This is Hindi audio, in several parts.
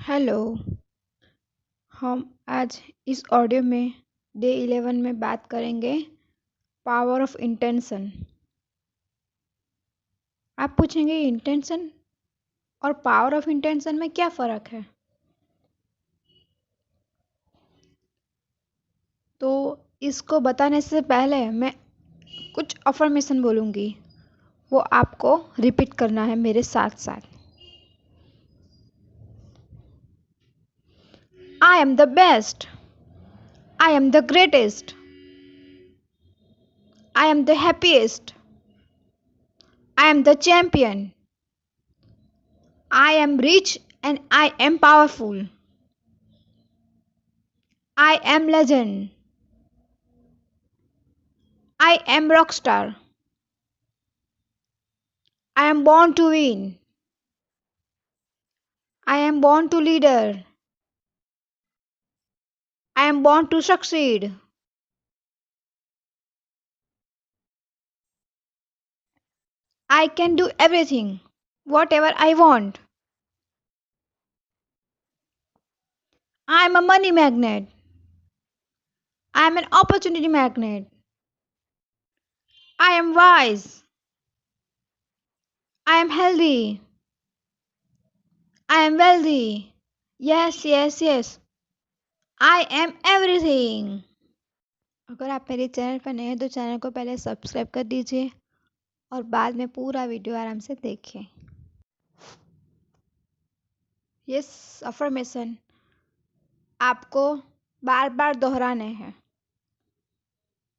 हेलो। हम आज इस ऑडियो में डे 11 में बात करेंगे पावर ऑफ इंटेंशन। आप पूछेंगे इंटेंशन और पावर ऑफ इंटेंशन में क्या फ़र्क है। तो इसको बताने से पहले मैं कुछ अफर्मेशन बोलूँगी, वो आपको रिपीट करना है मेरे साथ साथ। I am the best, I am the greatest, I am the happiest, I am the champion, I am rich and I am powerful, I am legend. I am rockstar. I am born to win. I am born to leader. I am born to succeed. I can do everything, whatever I want. I am a money magnet. I am an opportunity magnet. I am wise. I am healthy. I am wealthy. Yes, yes, yes. I am everything. अगर आप मेरे चैनल पर नए हैं तो चैनल को पहले सब्सक्राइब कर दीजिए और बाद में पूरा वीडियो आराम से देखिए। ये अफर्मेशन आपको बार बार दोहराने हैं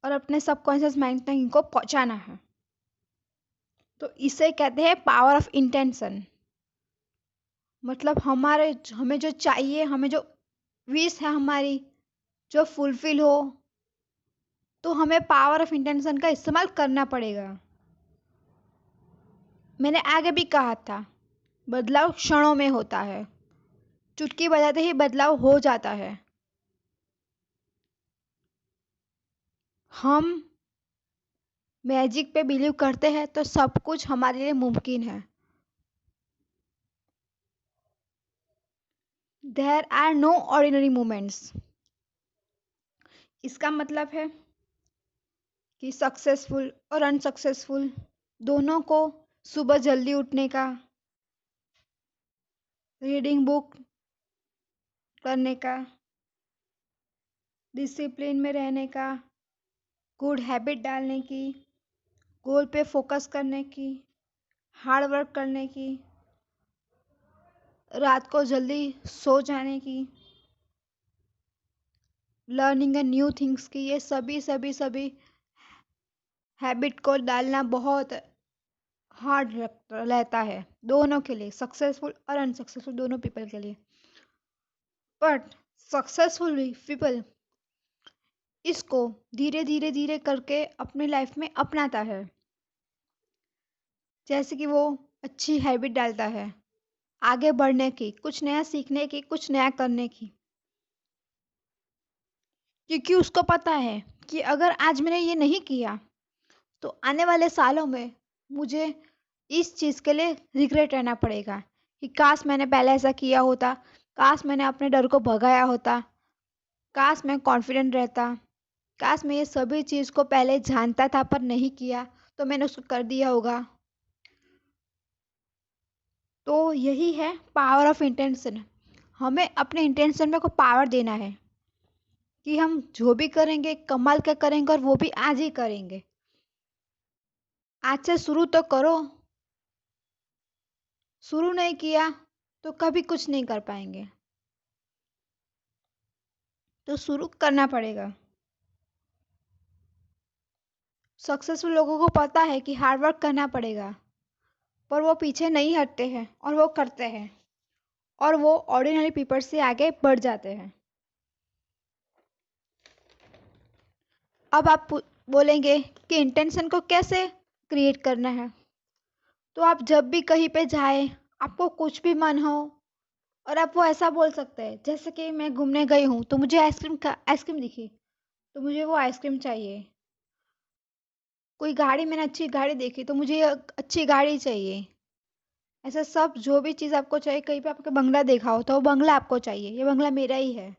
और अपने सबकॉन्शियस माइंड तक इनको पहुंचाना है। तो इसे कहते हैं पावर ऑफ इंटेंशन। मतलब हमें जो चाहिए, हमें जो विश है हमारी, जो फुलफिल हो, तो हमें पावर ऑफ इंटेंशन का इस्तेमाल करना पड़ेगा। मैंने आगे भी कहा था, बदलाव क्षणों में होता है, चुटकी बजाते ही बदलाव हो जाता है। हम मैजिक पे बिलीव करते हैं तो सब कुछ हमारे लिए मुमकिन है। There are no ordinary moments. इसका मतलब है कि सक्सेसफुल और अनसक्सेसफुल दोनों को सुबह जल्दी उठने का, रीडिंग बुक करने का, डिसिप्लिन में रहने का, गुड हैबिट डालने की, गोल पे फोकस करने की, हार्ड वर्क करने की, रात को जल्दी सो जाने की, लर्निंग ए न्यू थिंग्स की, ये सभी हैबिट को डालना बहुत हार्ड रहता है दोनों के लिए, सक्सेसफुल और अनसक्सेसफुल दोनों पीपल के लिए। बट सक्सेसफुल पीपल इसको धीरे करके अपनी लाइफ में अपनाता है। जैसे कि वो अच्छी हैबिट डालता है आगे बढ़ने की, कुछ नया सीखने की, कुछ नया करने की, क्योंकि उसको पता है कि अगर आज मैंने ये नहीं किया तो आने वाले सालों में मुझे इस चीज़ के लिए रिग्रेट रहना पड़ेगा कि काश मैंने पहले ऐसा किया होता, काश मैंने अपने डर को भगाया होता, काश मैं कॉन्फिडेंट रहता, काश मैं ये सभी चीज़ को पहले जानता था पर नहीं किया तो मैंने उसको कर दिया होगा। तो यही है पावर ऑफ इंटेंशन। हमें अपने इंटेंशन को पावर देना है कि हम जो भी करेंगे कमाल का करेंगे और वो भी आज ही करेंगे। आज से शुरू तो करो, शुरू नहीं किया तो कभी कुछ नहीं कर पाएंगे। तो शुरू करना पड़ेगा। सक्सेसफुल लोगों को पता है कि हार्ड वर्क करना पड़ेगा, पर वो पीछे नहीं हटते हैं और वो करते हैं और वो ऑर्डिनरी पीपल से आगे बढ़ जाते हैं। अब आप बोलेंगे कि इंटेंशन को कैसे क्रिएट करना है। तो आप जब भी कहीं पे जाए, आपको कुछ भी मन हो और आप वो ऐसा बोल सकते हैं, जैसे कि मैं घूमने गई हूँ तो मुझे आइसक्रीम दिखी तो मुझे वो आइसक्रीम चाहिए। कोई गाड़ी, मैंने अच्छी गाड़ी देखी तो मुझे अच्छी गाड़ी चाहिए। ऐसा सब जो भी चीज़ आपको चाहिए, कहीं पे आपका बंगला देखा हो तो वो बंगला आपको चाहिए, ये बंगला मेरा ही है।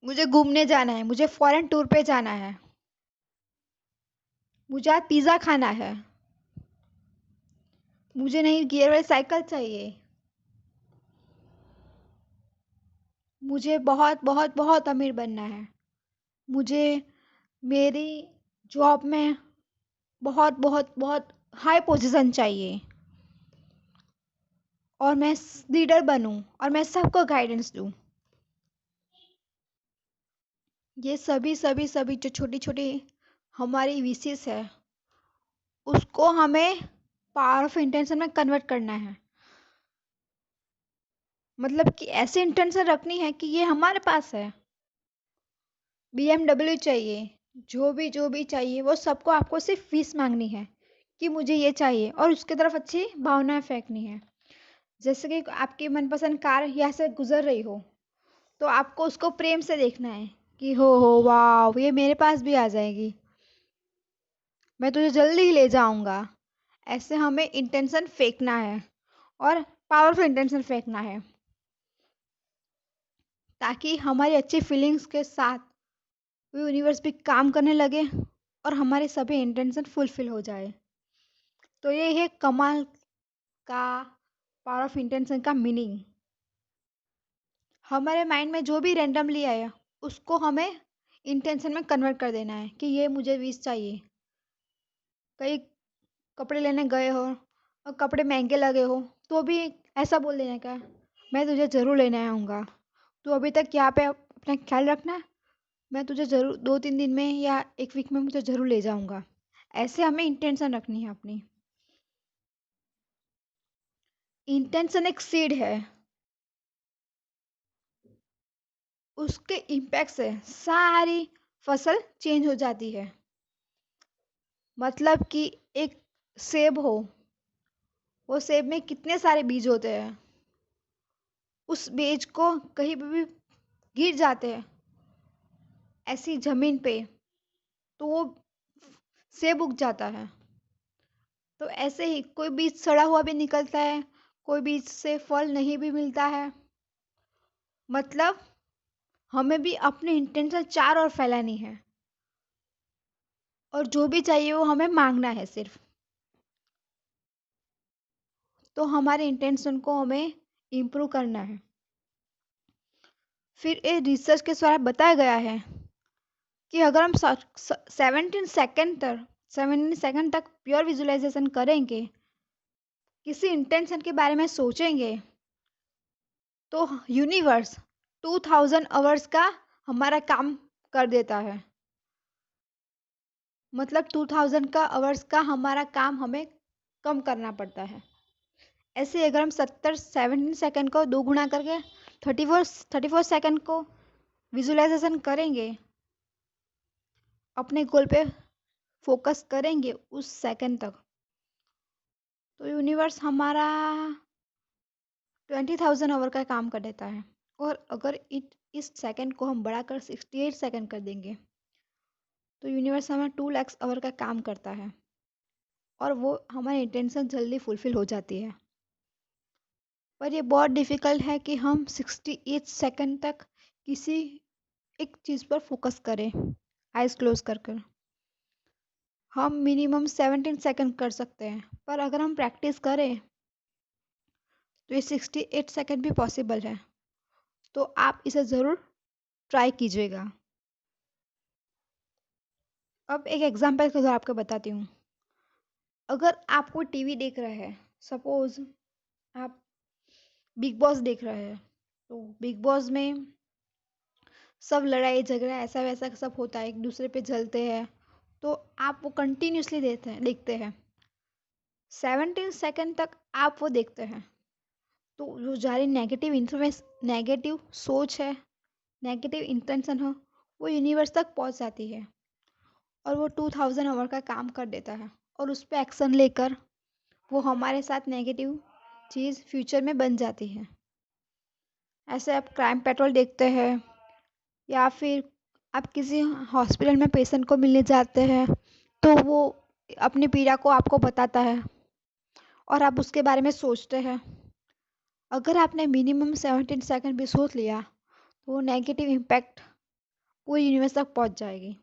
मुझे घूमने जाना है, मुझे फॉरेन टूर पे जाना है, मुझे आज पिज़्ज़ा खाना है, मुझे नहीं गियर वाली साइकिल चाहिए, मुझे बहुत बहुत बहुत अमीर बनना है, मुझे मेरी जॉब में बहुत बहुत बहुत हाई पोजीशन चाहिए, और मैं लीडर बनूं और मैं सबको गाइडेंस दूं। ये सभी सभी सभी जो छोटी छोटी हमारी विशेष है, उसको हमें पावर ऑफ इंटेंशन में कन्वर्ट करना है। मतलब कि ऐसी इंटेंशन रखनी है कि ये हमारे पास है। BMW चाहिए, जो भी चाहिए वो सबको आपको सिर्फ फीस मांगनी है कि मुझे ये चाहिए, और उसकी तरफ अच्छी भावनाएं फेंकनी है। जैसे कि आपकी मनपसंद कार यहाँ से गुजर रही हो, तो आपको उसको प्रेम से देखना है कि हो वाह, ये मेरे पास भी आ जाएगी, मैं तुझे जल्दी ही ले जाऊंगा। ऐसे हमें इंटेंशन फेंकना है, और पावरफुल इंटेंशन फेंकना है, ताकि हमारी अच्छी फीलिंग्स के साथ वो यूनिवर्स भी काम करने लगे और हमारे सभी इंटेंशन फुलफिल हो जाए। तो ये है कमाल का पावर ऑफ इंटेंशन का मीनिंग। हमारे माइंड में जो भी रैंडमली आया, उसको हमें इंटेंशन में कन्वर्ट कर देना है कि ये मुझे विश चाहिए। कई कपड़े लेने गए हो और कपड़े महंगे लगे हो, तो भी ऐसा बोल देने का, मैं तुझे ज़रूर लेने आऊँगा, तो अभी तक यहाँ पे अपना ख्याल रखना, मैं तुझे ज़रूर 2-3 दिन में या 1 वीक में मुझे ज़रूर ले जाऊँगा। ऐसे हमें इंटेंशन रखनी है अपनी। इंटेंशन एक सीड है, उसके इम्पैक्ट से सारी फसल चेंज हो जाती है। मतलब कि एक सेब हो, वो सेब में कितने सारे बीज होते हैं, उस बीज को कहीं पे भी गिर जाते हैं ऐसी जमीन पे, तो वो सेब उग जाता है। तो ऐसे ही कोई बीज सड़ा हुआ भी निकलता है, कोई बीज से फल नहीं भी मिलता है। मतलब हमें भी अपनी इंटेंशन चार ओर फैलानी है, और जो भी चाहिए वो हमें मांगना है सिर्फ। तो हमारे इंटेंशन को हमें इम्प्रूव करना है। फिर ये रिसर्च के द्वारा बताया गया है कि अगर हम 17 सेकंड तक प्योर विजुअलाइजेशन करेंगे, किसी इंटेंशन के बारे में सोचेंगे, तो यूनिवर्स 2000 आवर्स का हमारा काम कर देता है। मतलब 2000 आवर्स का हमारा काम हमें कम करना पड़ता है। ऐसे अगर हम 17 सेकंड को 2 गुना करके 34 सेकंड को विजुअलाइजेशन करेंगे, अपने गोल पे फोकस करेंगे उस सेकंड तक, तो यूनिवर्स हमारा 20,000 आवर का काम कर देता है। और अगर इस सेकंड को हम बढ़ाकर 68 सेकंड कर देंगे, तो यूनिवर्स हमें 2 लाख आवर का काम करता है, और वो हमारी इंटेंशन जल्दी फुलफिल हो जाती है। पर ये बहुत डिफ़िकल्ट है कि हम 68 सेकंड तक किसी एक चीज़ पर फोकस करें आइज़ क्लोज कर कर। हम मिनिमम 17 सेकंड कर सकते हैं, पर अगर हम प्रैक्टिस करें तो ये 68 सेकंड भी पॉसिबल है। तो आप इसे ज़रूर ट्राई कीजिएगा। अब एक एग्जांपल के द्वारा आपको बताती हूँ। अगर आप कोई टीवी देख रहे हैं, सपोज़ आप बिग बॉस देख रहे हैं, तो बिग बॉस में सब लड़ाई झगड़ा ऐसा वैसा सब होता है, एक दूसरे पे जलते हैं, तो आप वो कंटिन्यूअसली देखते हैं। 17 सेकंड तक आप वो देखते हैं, तो जो जारी नेगेटिव सोच है, नेगेटिव इंटेंशन हो, वो यूनिवर्स तक पहुंच जाती है, और वो 2000 आवर का काम कर देता है, और उस पर एक्शन लेकर वो हमारे साथ नेगेटिव चीज़ फ्यूचर में बन जाती है। ऐसे आप क्राइम पेट्रोल देखते हैं, या फिर आप किसी हॉस्पिटल में पेशेंट को मिलने जाते हैं, तो वो अपनी पीड़ा को आपको बताता है, और आप उसके बारे में सोचते हैं। अगर आपने मिनिमम 17 सेकंड भी सोच लिया तो वो नेगेटिव इम्पैक्ट पूरी यूनिवर्स तक पहुंच जाएगी।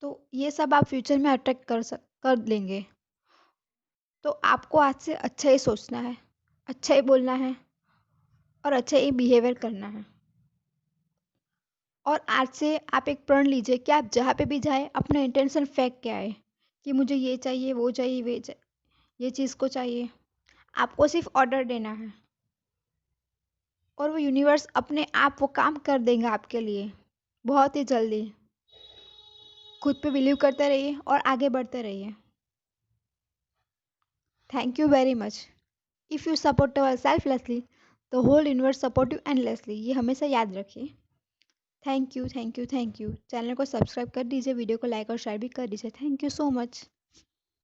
तो ये सब आप फ्यूचर में अट्रैक्ट कर लेंगे। तो आपको आज से अच्छा ही सोचना है, अच्छा ही बोलना है और अच्छा ही बिहेवियर करना है। और आज से आप एक प्रण लीजिए कि आप जहाँ पे भी जाए अपना इंटेंशन फेंक के आए कि मुझे ये चाहिए, वो चाहिए, ये चीज़ को चाहिए। आपको सिर्फ ऑर्डर देना है और वो यूनिवर्स अपने आप वो काम कर देंगे आपके लिए बहुत ही जल्दी। खुद पे बिलीव करते रहिए और आगे बढ़ते रहिए। Thank you very much. If you support our selflessly the whole universe support you endlessly, ये हमेशा याद रखिए। Thank you, thank you, thank you. Channel को सब्सक्राइब कर दीजिए, वीडियो को लाइक और शेयर भी कर दीजिए। Thank you so much.